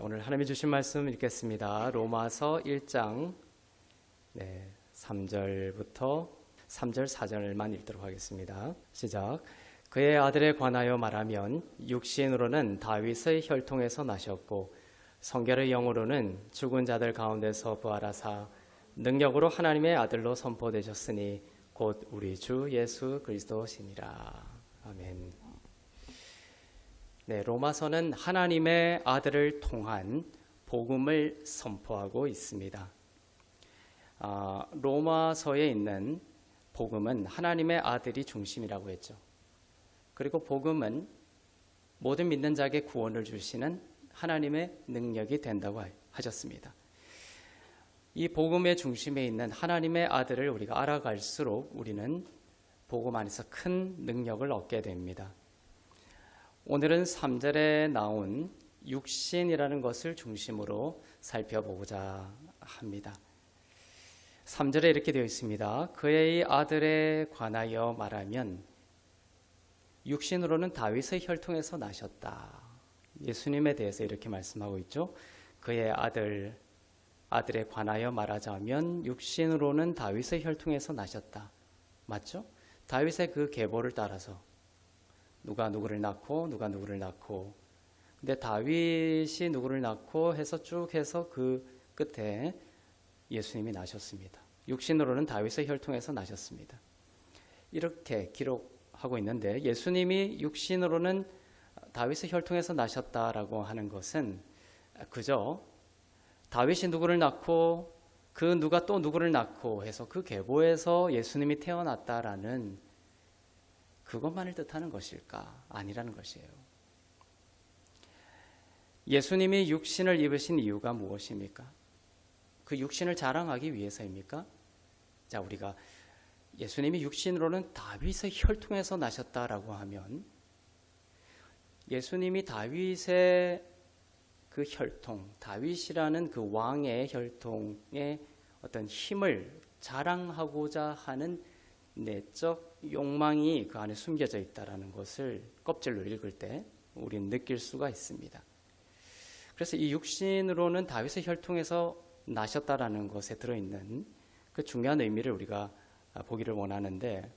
오늘 하나님이 주신 말씀 읽겠습니다. 로마서 1장 3절부터 3절 4절만 읽도록 하겠습니다. 시작. 그의 아들에 관하여 말하면 육신으로는 다윗의 혈통에서 나셨고 성결의 영으로는 죽은 자들 가운데서 부활하사 능력으로 하나님의 아들로 선포되셨으니 곧 우리 주 예수 그리스도시니라. 아멘. 로마서는 하나님의 아들을 통한 복음을 선포하고 있습니다. 로마서에 있는 복음은 하나님의 아들이 중심이라고 했죠. 그리고 복음은 모든 믿는 자에게 구원을 주시는 하나님의 능력이 된다고 하셨습니다. 이 복음의 중심에 있는 하나님의 아들을 우리가 알아갈수록 우리는 복음 안에서 큰 능력을 얻게 됩니다. 오늘은 3절에 나온 육신이라는 것을 중심으로 살펴보고자 합니다. 3절에 이렇게 되어 있습니다. 그의 아들에 관하여 말하면 육신으로는 다윗의 혈통에서 나셨다. 예수님에 대해서 이렇게 말씀하고 있죠. 그의 아들에 관하여 말하자면 육신으로는 다윗의 혈통에서 나셨다. 맞죠? 다윗의 그 계보를 따라서 누가 누구를 낳고 누가 누구를 낳고, 근데 다윗이 누구를 낳고 해서 쭉 해서 그 끝에 예수님이 나셨습니다. 육신으로는 다윗의 혈통에서 나셨습니다. 이렇게 기록하고 있는데 예수님이 육신으로는 다윗의 혈통에서 나셨다라고 하는 것은 그저 다윗이 누구를 낳고 그 누가 또 누구를 낳고 해서 그 계보에서 예수님이 태어났다라는 그것만을 뜻하는 것일까? 아니라는 것이에요. 예수님이 육신을 입으신 이유가 무엇입니까? 그 육신을 자랑하기 위해서입니까? 자, 우리가 예수님이 육신으로는 다윗의 혈통에서 나셨다라고 하면 예수님이 다윗의 그 혈통, 다윗이라는 그 왕의 혈통의 어떤 힘을 자랑하고자 하는 내적 욕망이 그 안에 숨겨져 있다는 것을 껍질로 읽을 때 우리는 느낄 수가 있습니다. 그래서 이 육신으로는 다윗의 혈통에서 나셨다라는 것에 들어있는 그 중요한 의미를 우리가 보기를 원하는데,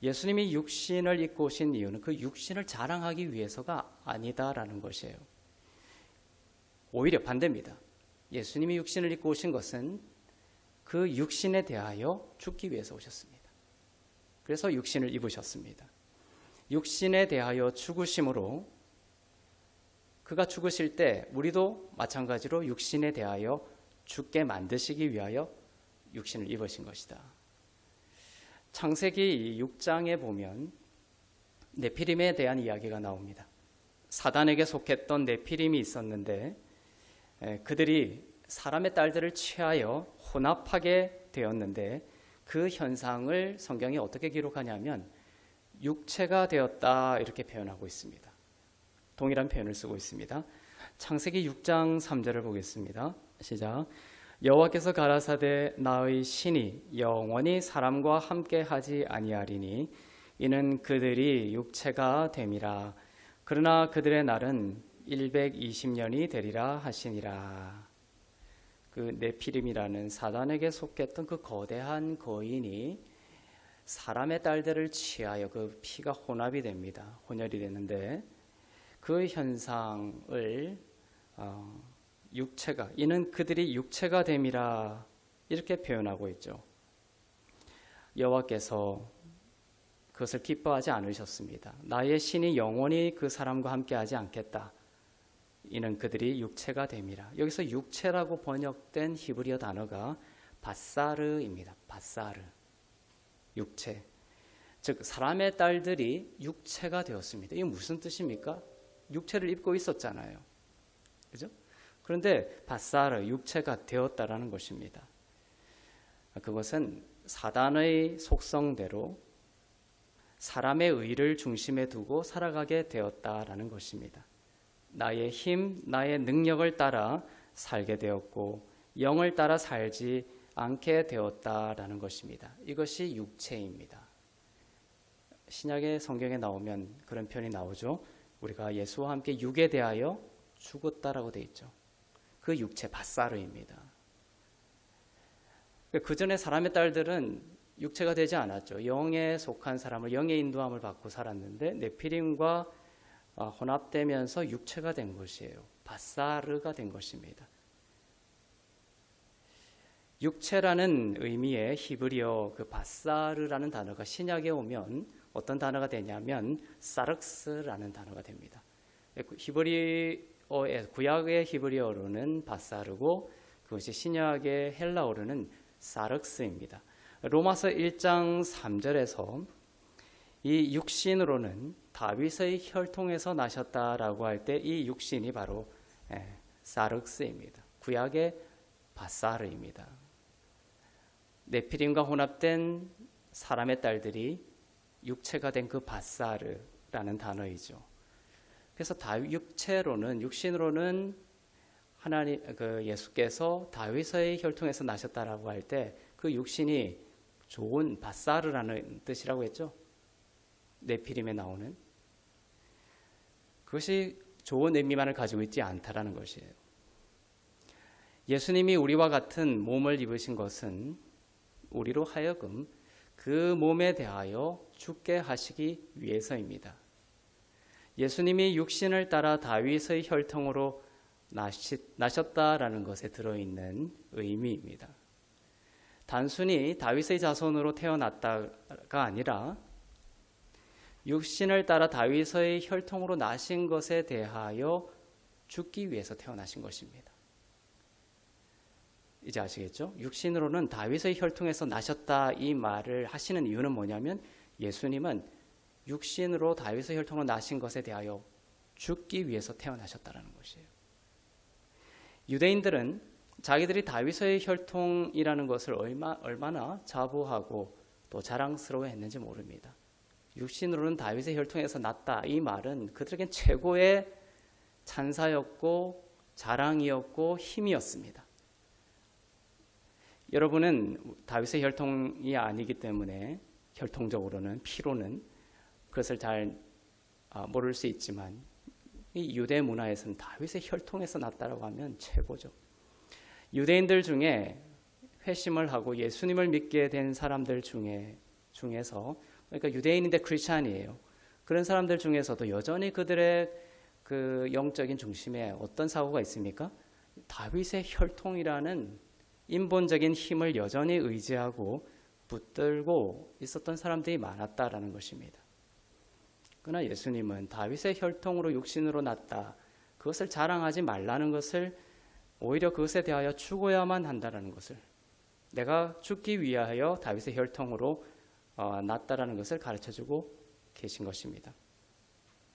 예수님이 육신을 입고 오신 이유는 그 육신을 자랑하기 위해서가 아니다라는 것이에요. 오히려 반대입니다. 예수님이 육신을 입고 오신 것은 그 육신에 대하여 죽기 위해서 오셨습니다. 그래서 육신을 입으셨습니다. 육신에 대하여 죽으심으로 그가 죽으실 때 우리도 마찬가지로 육신에 대하여 죽게 만드시기 위하여 육신을 입으신 것이다. 창세기 6장에 보면 네피림에 대한 이야기가 나옵니다. 사단에게 속했던 네피림이 있었는데 그들이 사람의 딸들을 취하여 혼합하게 되었는데 그 현상을 성경이 어떻게 기록하냐면 육체가 되었다 이렇게 표현하고 있습니다. 동일한 표현을 쓰고 있습니다. 창세기 6장 3절을 보겠습니다. 시작. 여호와께서 가라사대 나의 신이 영원히 사람과 함께 하지 아니하리니 이는 그들이 육체가 됨이라. 그러나 그들의 날은 120년이 되리라 하시니라. 그 네피림이라는 사단에게 속했던 그 거대한 거인이 사람의 딸들을 취하여 그 피가 혼합이 됩니다. 혼혈이 되는데 그 현상을 육체가, 이는 그들이 육체가 됨이라 이렇게 표현하고 있죠. 여호와께서 그것을 기뻐하지 않으셨습니다. 나의 신이 영원히 그 사람과 함께하지 않겠다. 이는 그들이 육체가 됨이라. 여기서 육체라고 번역된 히브리어 단어가 바사르입니다. 바사르, 육체. 즉 사람의 딸들이 육체가 되었습니다. 이게 무슨 뜻입니까? 육체를 입고 있었잖아요. 그죠? 그런데 바사르, 육체가 되었다라는 것입니다. 그것은 사단의 속성대로 사람의 의를 중심에 두고 살아가게 되었다라는 것입니다. 나의 힘, 나의 능력을 따라 살게 되었고 영을 따라 살지 않게 되었다라는 것입니다. 이것이 육체입니다. 신약의 성경에 나오면 그런 표현이 나오죠. 우리가 예수와 함께 육에 대하여 죽었다라고 돼 있죠. 그 육체 밧사르입니다. 그 전에 사람의 딸들은 육체가 되지 않았죠. 영에 속한 사람을 영의 인도함을 받고 살았는데 네피림과 혼합되면서 육체가 된 것이에요. 밧사르가 된 것입니다. 육체라는 의미의 히브리어 그 밧사르라는 단어가 신약에 오면 어떤 단어가 되냐면 사륵스라는 단어가 됩니다. 구약의 히브리어로는 밧사르고 그것이 신약의 헬라어로는 사륵스입니다. 로마서 1장 3절에서 이 육신으로는 다윗의 혈통에서 나셨다라고 할 때 이 육신이 바로 사륵스입니다. 구약의 밧사르입니다. 네피림과 혼합된 사람의 딸들이 육체가 된 그 밧사르라는 단어이죠. 그래서 육신으로는 하나님 예수께서 다윗의 혈통에서 나셨다라고 할 때 그 육신이 좋은 밧사르라는 뜻이라고 했죠. 네피림에 나오는 그것이 좋은 의미만을 가지고 있지 않다라는 것이에요. 예수님이 우리와 같은 몸을 입으신 것은 우리로 하여금 그 몸에 대하여 죽게 하시기 위해서입니다. 예수님이 육신을 따라 다윗의 혈통으로 나셨다라는 것에 들어있는 의미입니다. 단순히 다윗의 자손으로 태어났다가 아니라 육신을 따라 다윗의 혈통으로 나신 것에 대하여 죽기 위해서 태어나신 것입니다. 이제 아시겠죠? 육신으로는 다윗의 혈통에서 나셨다 이 말을 하시는 이유는 뭐냐면 예수님은 육신으로 다윗의 혈통으로 나신 것에 대하여 죽기 위해서 태어나셨다는 것이에요. 유대인들은 자기들이 다윗의 혈통이라는 것을 얼마나 자부하고 또 자랑스러워했는지 모릅니다. 육신으로는 다윗의 혈통에서 났다 이 말은 그들에겐 최고의 찬사였고 자랑이었고 힘이었습니다. 여러분은 다윗의 혈통이 아니기 때문에 혈통적으로는 피로는 그것을 잘 모를 수 있지만 이 유대 문화에서는 다윗의 혈통에서 났다라고 하면 최고죠. 유대인들 중에 회심을 하고 예수님을 믿게 된 사람들 중에서 그러니까 유대인인데 크리스찬이에요. 그런 사람들 중에서도 여전히 그들의 그 영적인 중심에 어떤 사고가 있습니까? 다윗의 혈통이라는 인본적인 힘을 여전히 의지하고 붙들고 있었던 사람들이 많았다라는 것입니다. 그러나 예수님은 다윗의 혈통으로 육신으로 났다. 그것을 자랑하지 말라는 것을 오히려 그것에 대하여 죽어야만 한다는 것을 내가 죽기 위하여 다윗의 혈통으로 났다라는 것을 가르쳐주고 계신 것입니다.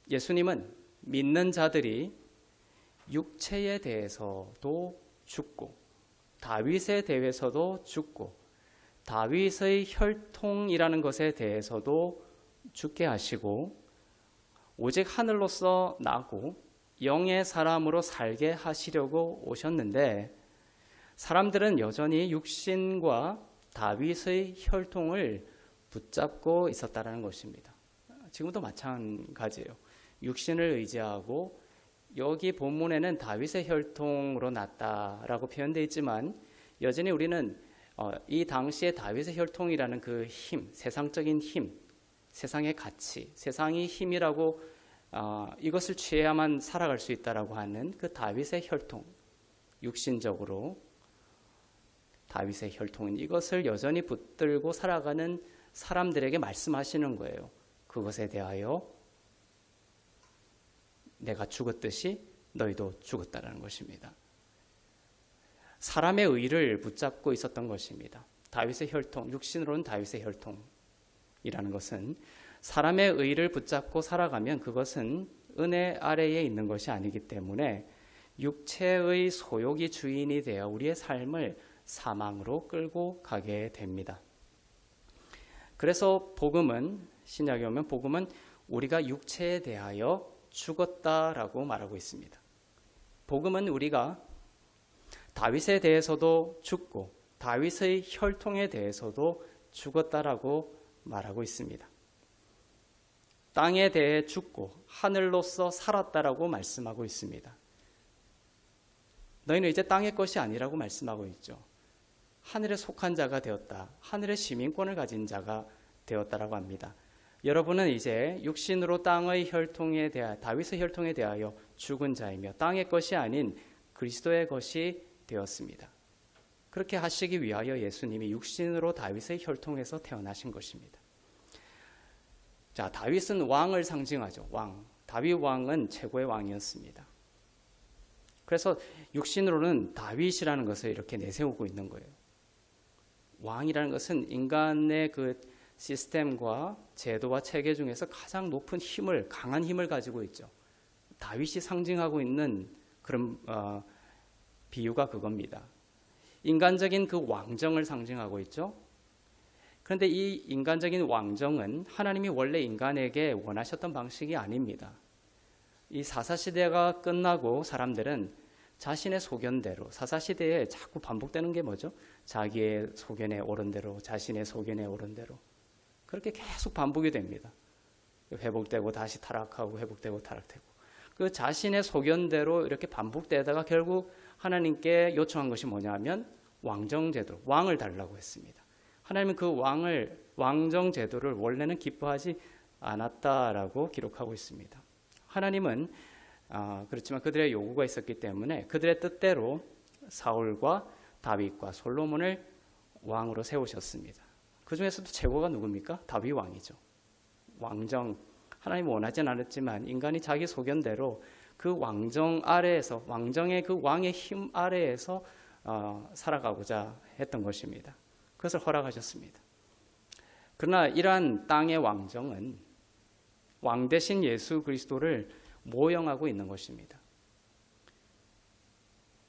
예수님은 믿는 자들이 육체에 대해서도 죽고 다윗에 대해서도 죽고 다윗의 혈통이라는 것에 대해서도 죽게 하시고 오직 하늘로서 나고 영의 사람으로 살게 하시려고 오셨는데 사람들은 여전히 육신과 다윗의 혈통을 붙잡고 있었다는 것입니다. 지금도 마찬가지예요. 육신을 의지하고 여기 본문에는 다윗의 혈통으로 났다라고 표현되어 있지만 여전히 우리는 이 당시에 다윗의 혈통이라는 그 힘, 세상적인 힘, 세상의 가치, 세상이 힘이라고 이것을 취해야만 살아갈 수 있다라고 하는 그 다윗의 혈통, 육신적으로 다윗의 혈통인 이것을 여전히 붙들고 살아가는 사람들에게 말씀하시는 거예요. 그것에 대하여 내가 죽었듯이 너희도 죽었다라는 것입니다. 사람의 의를 붙잡고 있었던 것입니다. 다윗의 혈통, 육신으로는 다윗의 혈통이라는 것은 사람의 의를 붙잡고 살아가면 그것은 은혜 아래에 있는 것이 아니기 때문에 육체의 소욕이 주인이 되어 우리의 삶을 사망으로 끌고 가게 됩니다. 그래서 복음은 신약에 오면 복음은 우리가 육체에 대하여 죽었다라고 말하고 있습니다. 복음은 우리가 다윗에 대해서도 죽고 다윗의 혈통에 대해서도 죽었다라고 말하고 있습니다. 땅에 대해 죽고 하늘로서 살았다라고 말씀하고 있습니다. 너희는 이제 땅의 것이 아니라고 말씀하고 있죠. 하늘에 속한 자가 되었다. 하늘의 시민권을 가진 자가 되었다라고 합니다. 여러분은 이제 육신으로 땅의 혈통에 대하여, 다윗의 혈통에 대하여 죽은 자이며 땅의 것이 아닌 그리스도의 것이 되었습니다. 그렇게 하시기 위하여 예수님이 육신으로 다윗의 혈통에서 태어나신 것입니다. 자, 다윗은 왕을 상징하죠. 왕. 다윗 왕은 최고의 왕이었습니다. 그래서 육신으로는 다윗이라는 것을 이렇게 내세우고 있는 거예요. 왕이라는 것은 인간의 그 시스템과 제도와 체계 중에서 가장 높은 힘을, 강한 힘을 가지고 있죠. 다윗이 상징하고 있는 그런 비유가 그겁니다. 인간적인 그 왕정을 상징하고 있죠. 그런데 이 인간적인 왕정은 하나님이 원래 인간에게 원하셨던 방식이 아닙니다. 이 사사시대가 끝나고 사람들은 자신의 소견대로, 사사시대에 자꾸 반복되는 게 뭐죠? 자기의 소견에 옳은 대로, 자신의 소견에 옳은 대로. 그렇게 계속 반복이 됩니다. 회복되고 다시 타락하고 회복되고 타락되고. 그 자신의 소견대로 이렇게 반복되다가 결국 하나님께 요청한 것이 뭐냐면 왕정제도, 왕을 달라고 했습니다. 하나님은 그 왕정제도를 원래는 기뻐하지 않았다라고 기록하고 있습니다. 하나님은 그렇지만 그들의 요구가 있었기 때문에 그들의 뜻대로 사울과 다윗과 솔로몬을 왕으로 세우셨습니다. 그 중에서도 최고가 누굽니까? 다윗 왕이죠. 왕정, 하나님은 원하진 않았지만 인간이 자기 소견대로 그 왕정 아래에서, 왕정의 그 왕의 힘 아래에서 살아가고자 했던 것입니다. 그것을 허락하셨습니다. 그러나 이러한 땅의 왕정은 왕 대신 예수 그리스도를 모형하고 있는 것입니다.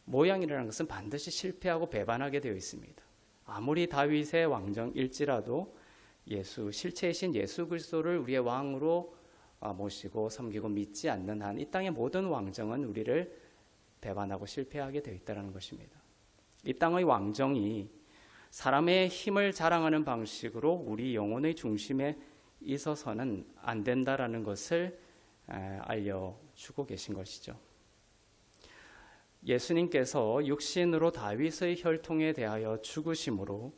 모양이라는 것은 반드시 실패하고 배반하게 되어 있습니다. 아무리 다윗의 왕정일지라도 실체이신 예수 그리스도를 우리의 왕으로 모시고 섬기고 믿지 않는 한 이 땅의 모든 왕정은 우리를 배반하고 실패하게 되어 있다는 것입니다. 이 땅의 왕정이 사람의 힘을 자랑하는 방식으로 우리 영혼의 중심에 있어서는 안 된다라는 것을 알려주고 계신 것이죠. 예수님께서 육신으로 다윗의 혈통에 대하여 죽으심으로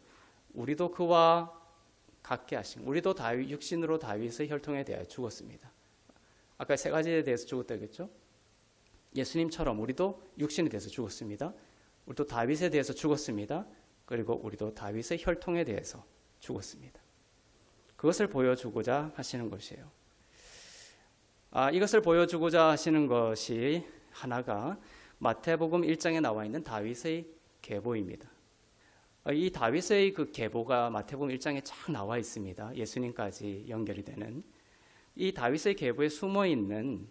우리도 그와 같게 하신, 우리도 육신으로 다윗의 혈통에 대하여 죽었습니다. 아까 세 가지에 대해서 죽었다 했죠. 예수님처럼 우리도 육신에 대해서 죽었습니다. 우리도 다윗에 대해서 죽었습니다. 그리고 우리도 다윗의 혈통에 대해서 죽었습니다. 그것을 보여주고자 하시는 것이에요. 이것을 보여주고자 하시는 것이 하나가 마태복음 1장에 나와 있는 다윗의 계보입니다. 이 다윗의 그 계보가 마태복음 1장에 쫙 나와 있습니다. 예수님까지 연결이 되는. 이 다윗의 계보에 숨어 있는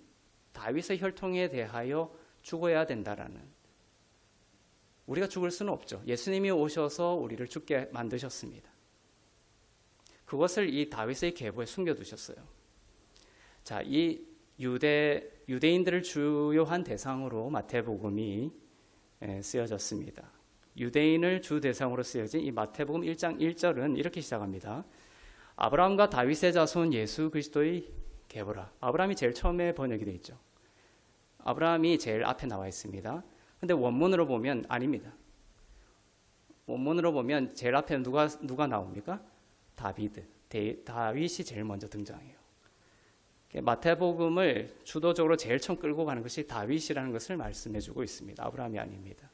다윗의 혈통에 대하여 죽어야 된다라는, 우리가 죽을 수는 없죠. 예수님이 오셔서 우리를 죽게 만드셨습니다. 그것을 이 다윗의 계보에 숨겨두셨어요. 자, 이 유대인들을 주요한 대상으로 마태복음이 쓰여졌습니다. 유대인을 주 대상으로 쓰여진 이 마태복음 1장 1절은 이렇게 시작합니다. 아브라함과 다윗의 자손 예수 그리스도의 계보라. 아브라함이 제일 처음에 번역이 되어 있죠. 아브라함이 제일 앞에 나와 있습니다. 근데 원문으로 보면 아닙니다. 원문으로 보면 제일 앞에 누가 나옵니까? 다윗이 제일 먼저 등장해요. 마태복음을 주도적으로 제일 처음 끌고 가는 것이 다윗이라는 것을 말씀해주고 있습니다. 아브라함이 아닙니다.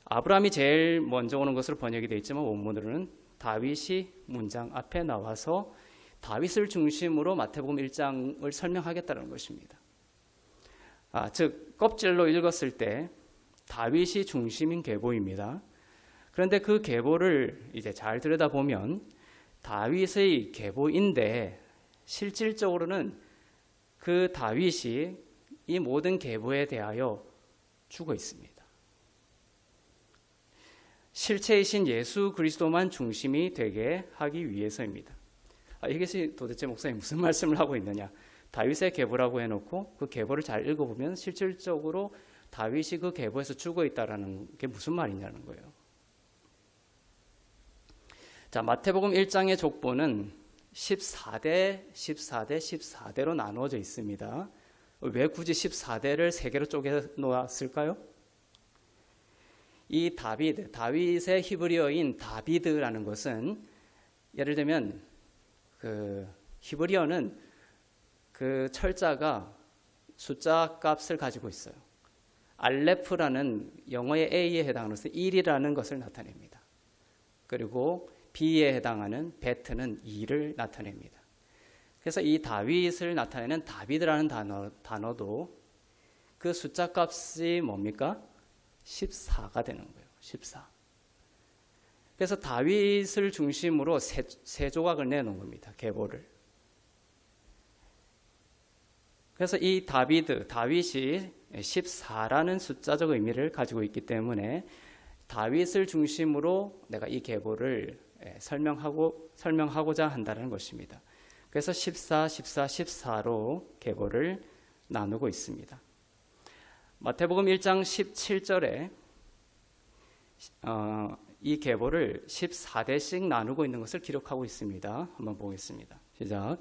아브라함이 제일 먼저 오는 것으로 번역이 되어 있지만 원문으로는 다윗이 문장 앞에 나와서 다윗을 중심으로 마태복음 1장을 설명하겠다는 것입니다. 즉 껍질로 읽었을 때 다윗이 중심인 계보입니다. 그런데 그 계보를 이제 잘 들여다보면 다윗의 계보인데 실질적으로는 그 다윗이 이 모든 계보에 대하여 죽어 있습니다. 실체이신 예수 그리스도만 중심이 되게 하기 위해서입니다. 이것이 도대체 목사님 무슨 말씀을 하고 있느냐? 다윗의 계보라고 해놓고 그 계보를 잘 읽어보면 실질적으로 다윗이 그 계보에서 죽어 있다라는 게 무슨 말이냐는 거예요. 자, 마태복음 1장의 족보는 14대 14대 14대로 나누어져 있습니다. 왜 굳이 14대를 세 개로 쪼개 놓았을까요? 이 다윗의 히브리어인 다비드라는 것은 예를 들면 그 히브리어는 그 철자가 숫자 값을 가지고 있어요. 알레프라는 영어의 A에 해당하는 것은 1이라는 것을 나타냅니다. 그리고 B에 해당하는 베트는 2를 나타냅니다. 그래서 이 다윗을 나타내는 다비드라는 단어도 그 숫자 값이 뭡니까? 14가 되는 거예요. 14. 그래서 다윗을 중심으로 세 조각을 내놓은 겁니다. 계보를. 그래서 이 다윗이 14라는 숫자적 의미를 가지고 있기 때문에 다윗을 중심으로 내가 이 계보를 설명하고자 한다는 것입니다. 그래서 14, 14, 14로 계보를 나누고 있습니다. 마태복음 1장 17절에 이 계보를 14대씩 나누고 있는 것을 기록하고 있습니다. 한번 보겠습니다. 시작.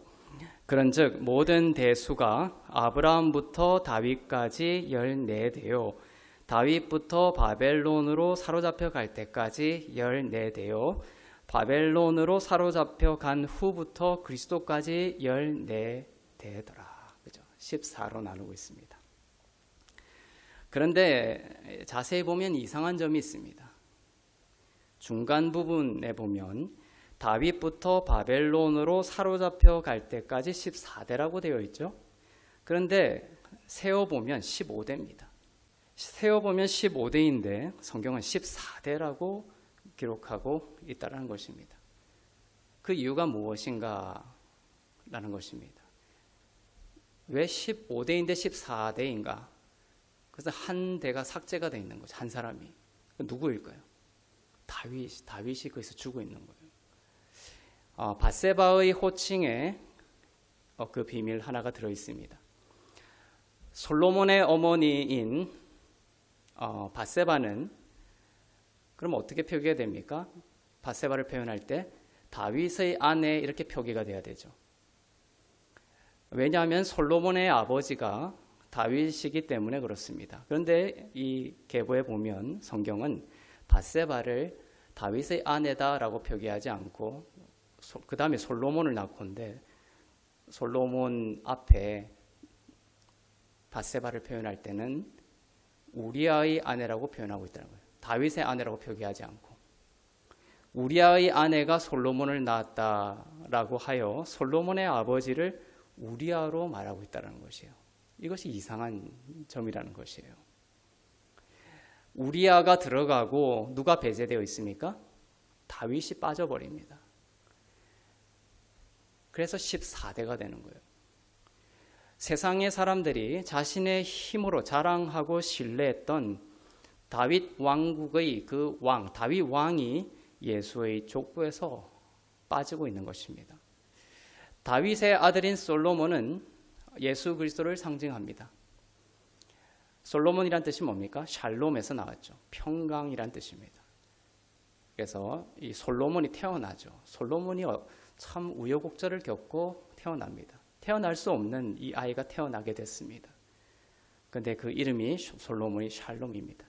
그런즉 모든 대수가 아브라함부터 다윗까지 14대요 다윗부터 바벨론으로 사로잡혀 갈 때까지 14대요 바벨론으로 사로잡혀 간 후부터 그리스도까지 14대더라. 그죠? 14로 나누고 있습니다. 그런데 자세히 보면 이상한 점이 있습니다. 중간 부분에 보면 다윗부터 바벨론으로 사로잡혀 갈 때까지 14대라고 되어 있죠. 그런데 세어보면 15대입니다. 세어보면 15대인데 성경은 14대라고 기록하고 있다는 것입니다. 그 이유가 무엇인가 라는 것입니다. 왜 15대인데 14대인가? 그래서 한 대가 삭제가 되어 있는 거죠. 한 사람이. 누구일까요? 다윗이 거기서 죽어 있는 거예요. 밧세바의 호칭에 그 비밀 하나가 들어 있습니다. 솔로몬의 어머니인 밧세바는 그럼 어떻게 표기가 됩니까? 밧세바를 표현할 때 다윗의 아내 이렇게 표기가 돼야 되죠. 왜냐하면 솔로몬의 아버지가 다윗이기 때문에 그렇습니다. 그런데 이 계보에 보면 성경은 밧세바를 다윗의 아내다라고 표기하지 않고 그 다음에 솔로몬을 낳고인데 솔로몬 앞에 밧세바를 표현할 때는 우리아의 아내라고 표현하고 있다는 거예요. 다윗의 아내라고 표기하지 않고 우리아의 아내가 솔로몬을 낳았다라고 하여 솔로몬의 아버지를 우리아로 말하고 있다는 것이에요. 이것이 이상한 점이라는 것이에요. 우리아가 들어가고 누가 배제되어 있습니까? 다윗이 빠져버립니다. 그래서 14대가 되는 거예요. 세상의 사람들이 자신의 힘으로 자랑하고 신뢰했던 다윗 왕국의 그 왕, 다윗 왕이 예수의 족보에서 빠지고 있는 것입니다. 다윗의 아들인 솔로몬은 예수 그리스도를 상징합니다. 솔로몬이란 뜻이 뭡니까? 샬롬에서 나왔죠. 평강이란 뜻입니다. 그래서 이 솔로몬이 태어나죠. 솔로몬이 참 우여곡절을 겪고 태어납니다. 태어날 수 없는 이 아이가 태어나게 됐습니다. 그런데 그 이름이 솔로몬이 샬롬입니다.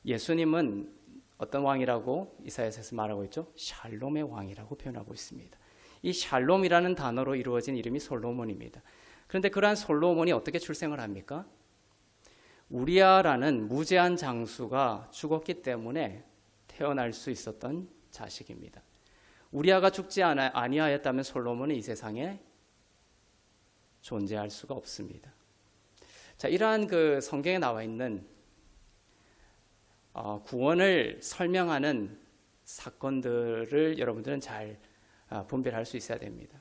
예수님은 어떤 왕이라고 이사야서에서 말하고 있죠? 샬롬의 왕이라고 표현하고 있습니다. 이 샬롬이라는 단어로 이루어진 이름이 솔로몬입니다. 그런데 그러한 솔로몬이 어떻게 출생을 합니까? 우리아라는 무제한 장수가 죽었기 때문에 태어날 수 있었던 자식입니다. 우리아가 죽지 아니하였다면 솔로몬은 이 세상에 존재할 수가 없습니다. 자, 이러한 그 성경에 나와 있는 구원을 설명하는 사건들을 여러분들은 잘 분별할 수 있어야 됩니다.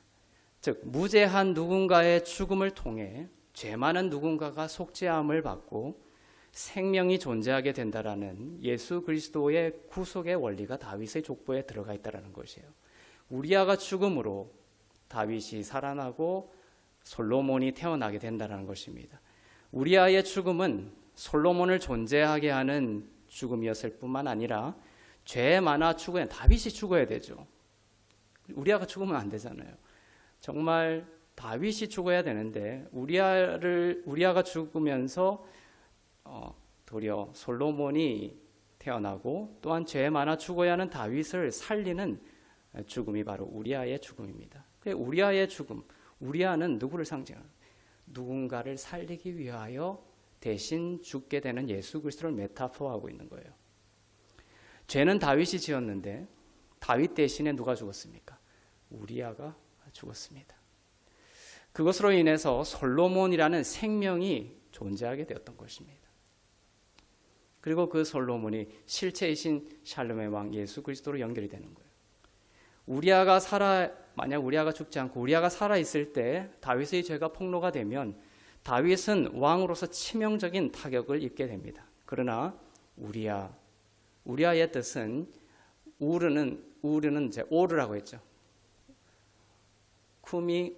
즉 무죄한 누군가의 죽음을 통해 죄 많은 누군가가 속죄함을 받고 생명이 존재하게 된다라는 예수 그리스도의 구속의 원리가 다윗의 족보에 들어가 있다는 것이에요. 우리아가 죽음으로 다윗이 살아나고 솔로몬이 태어나게 된다는 것입니다. 우리아의 죽음은 솔로몬을 존재하게 하는 죽음이었을 뿐만 아니라 죄 많아 죽어야 다윗이 죽어야 되죠. 우리아가 죽으면 안 되잖아요. 정말 다윗이 죽어야 되는데 우리아가 죽으면서 도리어 솔로몬이 태어나고 또한 죄 많아 죽어야 하는 다윗을 살리는 죽음이 바로 우리아의 죽음입니다. 우리아의 죽음, 우리아는 누구를 상징하는? 누군가를 살리기 위하여 대신 죽게 되는 예수 그리스도를 메타포하고 있는 거예요. 죄는 다윗이 지었는데 다윗 대신에 누가 죽었습니까? 우리아가 죽었습니다. 그것으로 인해서 솔로몬이라는 생명이 존재하게 되었던 것입니다. 그리고 그 솔로몬이 실체이신 샬롬의 왕 예수 그리스도로 연결이 되는 거예요. 만약 우리아가 죽지 않고 우리아가 살아 있을 때 다윗의 죄가 폭로가 되면 다윗은 왕으로서 치명적인 타격을 입게 됩니다. 그러나 우리아의 뜻은 우르는 이제 오르라고 했죠. 쿠미오리.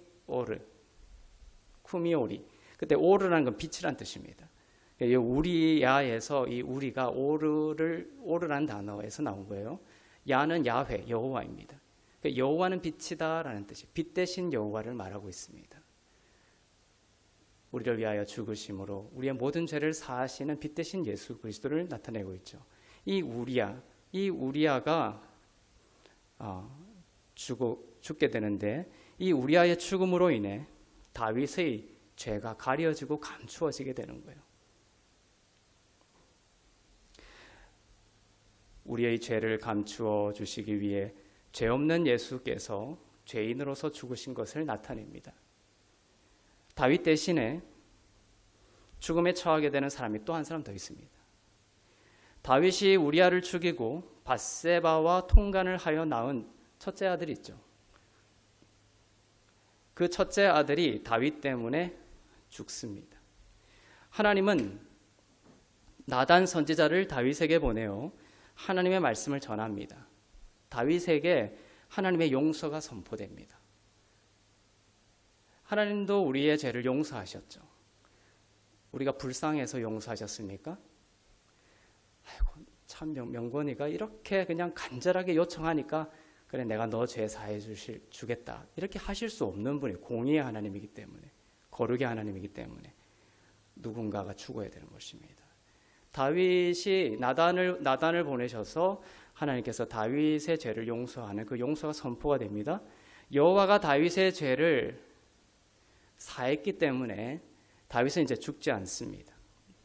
그때 오르라는 건 빛이란 뜻입니다. 이 우리야에서 이 우리가 오르라는 단어에서 나온 거예요. 야는 야훼, 여호와입니다. 여호와는 빛이다라는 뜻이 빛 대신 여호와를 말하고 있습니다. 우리를 위하여 죽으심으로 우리의 모든 죄를 사하시는 빛 대신 예수 그리스도를 나타내고 있죠. 이 우리아가 죽게 되는데 이 우리아의 죽음으로 인해 다윗의 죄가 가려지고 감추어지게 되는 거예요. 우리의 죄를 감추어 주시기 위해 죄 없는 예수께서 죄인으로서 죽으신 것을 나타냅니다. 다윗 대신에 죽음에 처하게 되는 사람이 또 한 사람 더 있습니다. 다윗이 우리아를 죽이고 밧세바와 통간을 하여 낳은 첫째 아들이 있죠. 그 첫째 아들이 다윗 때문에 죽습니다. 하나님은 나단 선지자를 다윗에게 보내어 하나님의 말씀을 전합니다. 다윗에게 하나님의 용서가 선포됩니다. 하나님도 우리의 죄를 용서하셨죠. 우리가 불쌍해서 용서하셨습니까? 아이고, 참 명건이가 이렇게 그냥 간절하게 요청하니까 그래 내가 너 죄 사해 주겠다 이렇게 하실 수 없는 분이 공의의 하나님이기 때문에 거룩의 하나님이기 때문에 누군가가 죽어야 되는 것입니다. 다윗이 나단을 보내셔서 하나님께서 다윗의 죄를 용서하는 그 용서가 선포가 됩니다. 여호와가 다윗의 죄를 사했기 때문에 다윗은 이제 죽지 않습니다.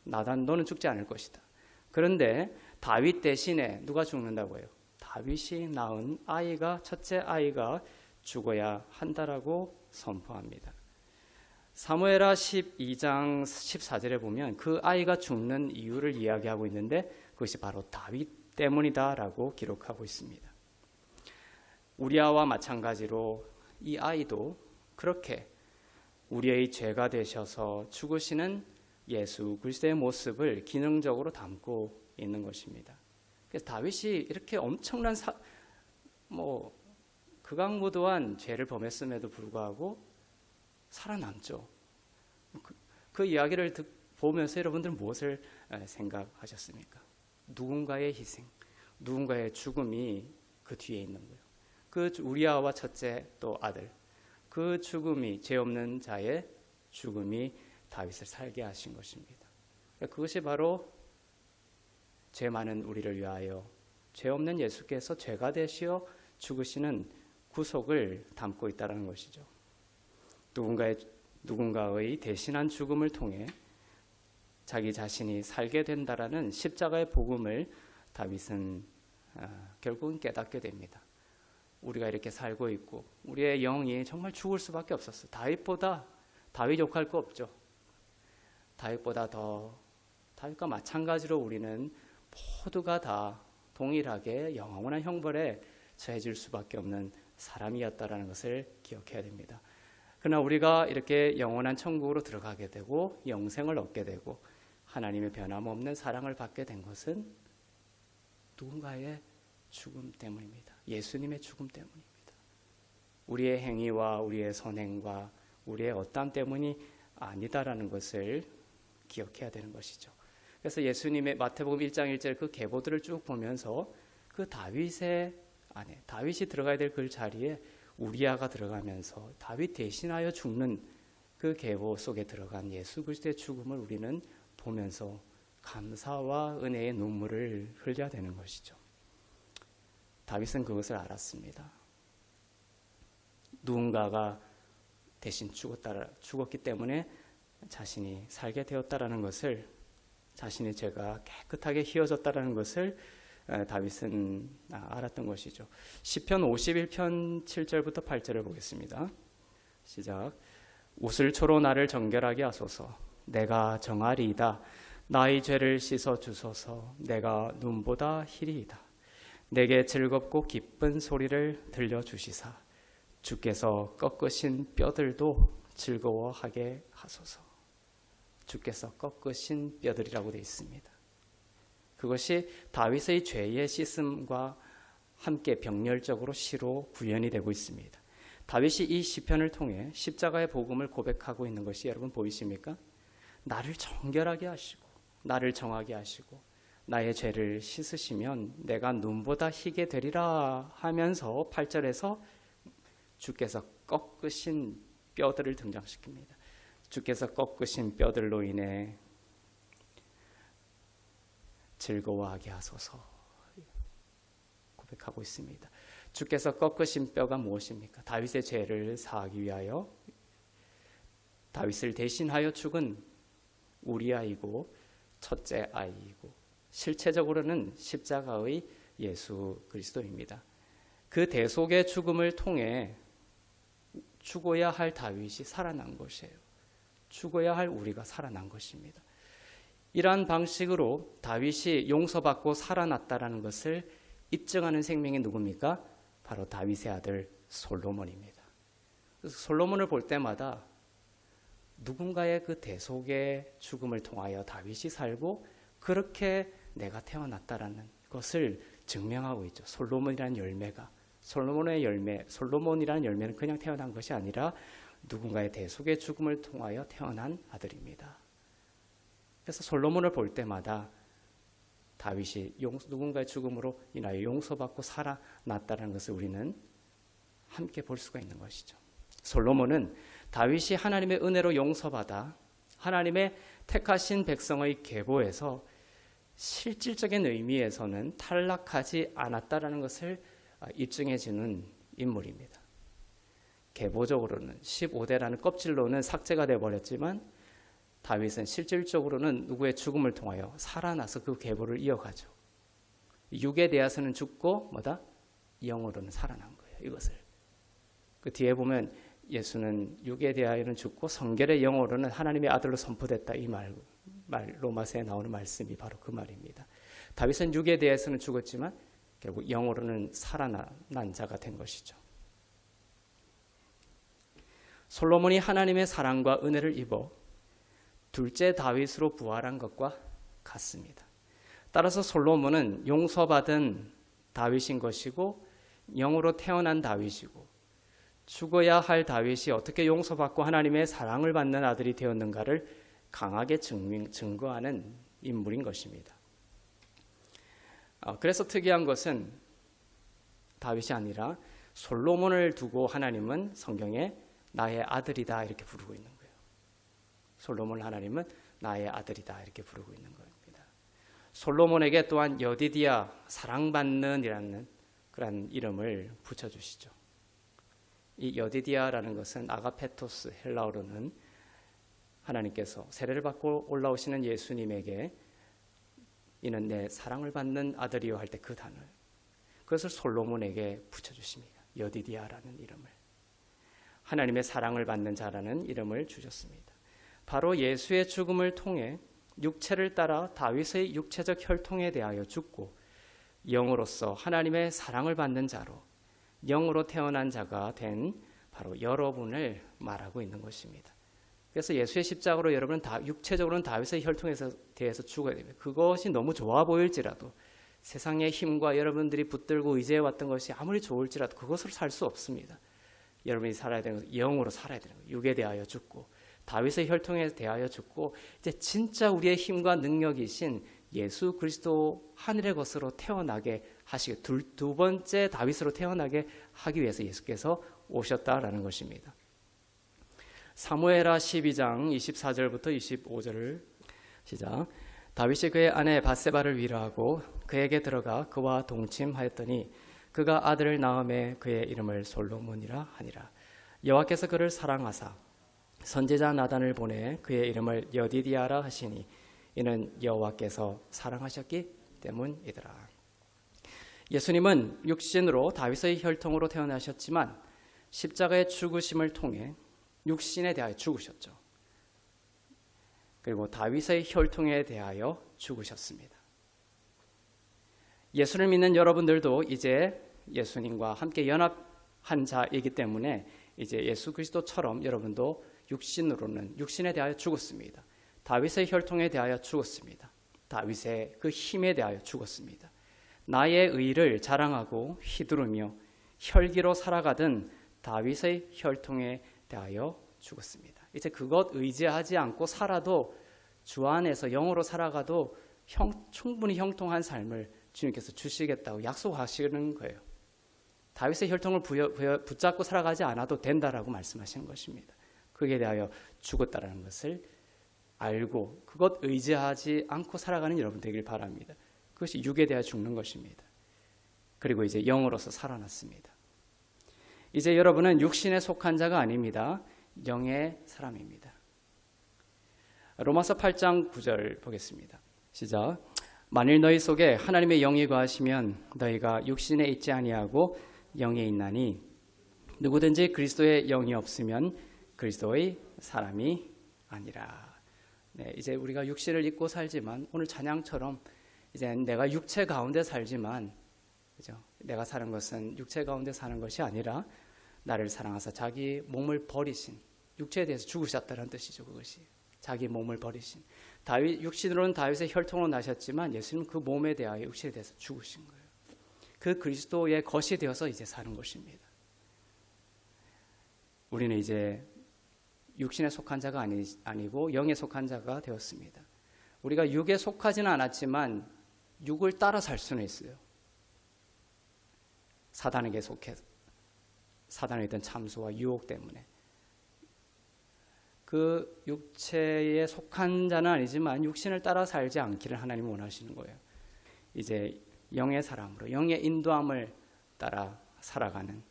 나단 너는 죽지 않을 것이다. 그런데 다윗 대신에 누가 죽는다고 해요? 다윗이 낳은 첫째 아이가 죽어야 한다라고 선포합니다. 사무엘하 12장 14절에 보면 그 아이가 죽는 이유를 이야기하고 있는데 그것이 바로 다윗 때문이다라고 기록하고 있습니다. 우리아와 마찬가지로 이 아이도 그렇게 우리의 죄가 되셔서 죽으시는 예수 그리스도의 모습을 기능적으로 담고 있는 것입니다. 그래서 다윗이 이렇게 엄청난 극악무도한 죄를 범했음에도 불구하고 살아남죠. 그 이야기를 보면서 여러분들은 무엇을 생각하셨습니까? 누군가의 희생, 누군가의 죽음이 그 뒤에 있는 거예요. 그 우리아와 첫째 또 아들, 그 죽음이 죄 없는 자의 죽음이 다윗을 살게 하신 것입니다. 그것이 바로 죄 많은 우리를 위하여 죄 없는 예수께서 죄가 되시어 죽으시는 구속을 담고 있다는 것이죠. 누군가의 대신한 죽음을 통해 자기 자신이 살게 된다라는 십자가의 복음을 다윗은 결국은 깨닫게 됩니다. 우리가 이렇게 살고 있고 우리의 영이 정말 죽을 수밖에 없었어. 다윗 욕할 거 없죠. 다윗과 마찬가지로 우리는 모두가 다 동일하게 영원한 형벌에 처해질 수밖에 없는 사람이었다라는 것을 기억해야 됩니다. 그러나 우리가 이렇게 영원한 천국으로 들어가게 되고 영생을 얻게 되고 하나님의 변함없는 사랑을 받게 된 것은 누군가의 죽음 때문입니다. 예수님의 죽음 때문입니다. 우리의 행위와 우리의 선행과 우리의 어떤 때문이 아니다라는 것을 기억해야 되는 것이죠. 그래서 예수님의 마태복음 1장 1절 그 계보들을 쭉 보면서 그 다윗이 들어가야 될 그 자리에 우리아가 들어가면서 다윗 대신하여 죽는 그 계보 속에 들어간 예수 그리스도의 죽음을 우리는 보면서 감사와 은혜의 눈물을 흘려야 되는 것이죠. 다윗은 그것을 알았습니다. 누군가가 대신 죽었기 때문에 자신이 살게 되었다라는 것을, 자신의 죄가 깨끗하게 휘어졌다라는 것을 다윗은 알았던 것이죠. 시편 51편 7절부터 8절을 보겠습니다. 시작. 우슬초로 나를 정결하게 하소서. 내가 정하리이다. 나의 죄를 씻어 주소서. 내가 눈보다 희리이다. 내게 즐겁고 기쁜 소리를 들려주시사 주께서 꺾으신 뼈들도 즐거워하게 하소서. 주께서 꺾으신 뼈들이라고 되어 있습니다. 그것이 다윗의 죄의 씻음과 함께 병렬적으로 시로 구현이 되고 있습니다. 다윗이 이 시편을 통해 십자가의 복음을 고백하고 있는 것이 여러분 보이십니까? 나를 정결하게 하시고 나를 정하게 하시고 나의 죄를 씻으시면 내가 눈보다 희게 되리라 하면서 8절에서 주께서 꺾으신 뼈들을 등장시킵니다. 주께서 꺾으신 뼈들로 인해 즐거워하게 하소서 고백하고 있습니다. 주께서 꺾으신 뼈가 무엇입니까? 다윗의 죄를 사하기 위하여 다윗을 대신하여 죽은 우리아이고 첫째 아이이고 실체적으로는 십자가의 예수 그리스도입니다. 그 대속의 죽음을 통해 죽어야 할 다윗이 살아난 것이에요. 죽어야 할 우리가 살아난 것입니다. 이러한 방식으로 다윗이 용서받고 살아났다라는 것을 입증하는 생명이 누굽니까? 바로 다윗의 아들 솔로몬입니다. 그래서 솔로몬을 볼 때마다 누군가의 그 대속의 죽음을 통하여 다윗이 살고 그렇게 내가 태어났다라는 것을 증명하고 있죠. 솔로몬이라는 열매가, 솔로몬의 열매, 솔로몬이라는 열매는 그냥 태어난 것이 아니라 누군가의 대속의 죽음을 통하여 태어난 아들입니다. 그래서 솔로몬을 볼 때마다 다윗이 누군가의 죽음으로 인하여 용서받고 살아났다는 것을 우리는 함께 볼 수가 있는 것이죠. 솔로몬은 다윗이 하나님의 은혜로 용서받아 하나님의 택하신 백성의 계보에서 실질적인 의미에서는 탈락하지 않았다라는 것을 입증해주는 인물입니다. 계보적으로는 15대라는 껍질로는 삭제가 되어버렸지만 다윗은 실질적으로는 누구의 죽음을 통하여 살아나서 그 계보를 이어가죠. 육에 대해서는 죽고 뭐다? 영으로는 살아난 거예요. 이것을. 그 뒤에 보면 예수는 육에 대하여는 죽고 성결의 영으로는 하나님의 아들로 선포됐다. 이 말 로마서에 나오는 말씀이 바로 그 말입니다. 다윗은 육에 대해서는 죽었지만 결국 영으로는 살아난 자가 된 것이죠. 솔로몬이 하나님의 사랑과 은혜를 입어 둘째 다윗으로 부활한 것과 같습니다. 따라서 솔로몬은 용서받은 다윗인 것이고 영으로 태어난 다윗이고 죽어야 할 다윗이 어떻게 용서받고 하나님의 사랑을 받는 아들이 되었는가를 강하게 증거하는 인물인 것입니다. 그래서 특이한 것은 다윗이 아니라 솔로몬을 두고 하나님은 성경에 나의 아들이다 이렇게 부르고 있는 거예요. 솔로몬을 하나님은 나의 아들이다 이렇게 부르고 있는 겁니다. 솔로몬에게 또한 여디디아 사랑받는 이라는 그런 이름을 붙여주시죠. 이 여디디아라는 것은 아가페토스, 헬라어로는 하나님께서 세례를 받고 올라오시는 예수님에게 이는 내 사랑을 받는 아들이요 할 때 그 단어, 그것을 솔로몬에게 붙여주십니다. 여디디아라는 이름을, 하나님의 사랑을 받는 자라는 이름을 주셨습니다. 바로 예수의 죽음을 통해 육체를 따라 다윗의 육체적 혈통에 대하여 죽고 영으로서 하나님의 사랑을 받는 자로 영으로 태어난 자가 된 바로 여러분을 말하고 있는 것입니다. 그래서 예수의 십자가로 여러분은 다 육체적으로는 다윗의 혈통에서 대해서 죽어야 됩니다. 그것이 너무 좋아 보일지라도, 세상의 힘과 여러분들이 붙들고 의지해왔던 것이 아무리 좋을지라도 그것으로 살 수 없습니다. 여러분이 살아야 되는 것은 영으로 살아야 되는 거예요. 육에 대하여 죽고 다윗의 혈통에 대하여 죽고 이제 진짜 우리의 힘과 능력이신 예수 그리스도 하늘의 것으로 태어나게 하시게 두 번째 다윗으로 태어나게 하기 위해서 예수께서 오셨다라는 것입니다. 사무엘하 12장 24절부터 25절을 시작. 다윗이 그의 아내 밧세바를 위로하고 그에게 들어가 그와 동침하였더니 그가 아들을 낳음에 그의 이름을 솔로몬이라 하니라. 여호와께서 그를 사랑하사 선지자 나단을 보내 그의 이름을 여디디아라 하시니 이는 여호와께서 사랑하셨기 때문이더라. 예수님은 육신으로 다윗의 혈통으로 태어나셨지만 십자가의 죽으심을 통해 육신에 대하여 죽으셨죠. 그리고 다윗의 혈통에 대하여 죽으셨습니다. 예수를 믿는 여러분들도 이제 예수님과 함께 연합한 자이기 때문에 이제 예수 그리스도처럼 여러분도 육신에 대하여 죽었습니다. 다윗의 혈통에 대하여 죽었습니다. 다윗의 그 힘에 대하여 죽었습니다. 나의 의를 자랑하고 휘두르며 혈기로 살아가던 다윗의 혈통에 대하여 죽었습니다. 이제 그것 의지하지 않고 살아도 주 안에서 영으로 살아가도 충분히 형통한 삶을 주님께서 주시겠다고 약속하시는 거예요. 다윗의 혈통을 붙잡고 살아가지 않아도 된다라고 말씀하시는 것입니다. 그에 대하여 죽었다라는 것을 알고 그것 의지하지 않고 살아가는 여러분 되길 바랍니다. 그것이 육에 대하여 죽는 것입니다. 그리고 이제 영으로서 살아났습니다. 이제 여러분은 육신에 속한 자가 아닙니다. 영의 사람입니다. 로마서 8장 9절 보겠습니다. 시작. 만일 너희 속에 하나님의 영이 거하시면 너희가 육신에 있지 아니하고 영에 있나니 누구든지 그리스도의 영이 없으면 그리스도의 사람이 아니라. 네, 이제 우리가 육신을 입고 살지만 오늘 찬양처럼 이제 내가 육체 가운데 살지만 그죠? 내가 사는 것은 육체 가운데 사는 것이 아니라 나를 사랑하사 자기 몸을 버리신 육체에 대해서 죽으셨다는 뜻이죠. 그것이 자기 몸을 버리신 다윗 육신으로는 다윗의 혈통으로 나셨지만 예수님은 그 몸에 대하여 육신에 대해서 죽으신 거예요. 그 그리스도의 것이 되어서 이제 사는 것입니다. 우리는 이제 육신에 속한 자가 아니고 영에 속한 자가 되었습니다. 우리가 육에 속하지는 않았지만 육을 따라 살 수는 있어요. 사단에게 속해서 사단에 있던 참소와 유혹 때문에 그 육체에 속한 자는 아니지만 육신을 따라 살지 않기를 하나님은 원하시는 거예요. 이제 영의 사람으로 영의 인도함을 따라 살아가는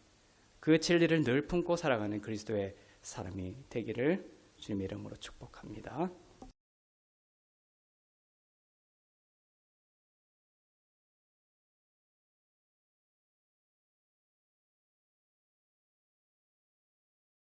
그 진리를 늘 품고 살아가는 그리스도의 사람이 되기를 주님의 이름으로 축복합니다.